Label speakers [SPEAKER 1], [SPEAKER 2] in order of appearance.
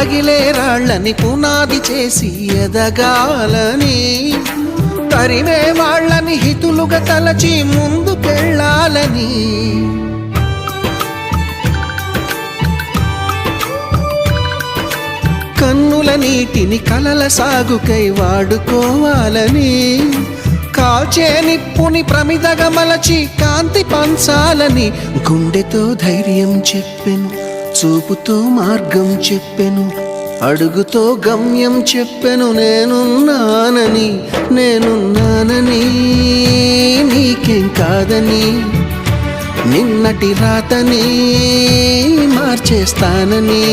[SPEAKER 1] పగిలే రాళ్ళని పునాది చేసి ఎదగాలని, తరిమే వాళ్ళని హితులుగా తలచి ముందుకెళ్ళాలని, కన్నుల నీటిని కలల సాగుకై వాడుకోవాలని, కాల్చే నిప్పుని ప్రమిదగా మలచి కాంతి పంచాలని, గుండెతో ధైర్యం చెప్పెను, చూపుతో మార్గం చెప్పెను, అడుగుతో గమ్యం చెప్పెను. నేనున్నానని నీకేం కాదని, నిన్నటి రాతని మార్చేస్తానని.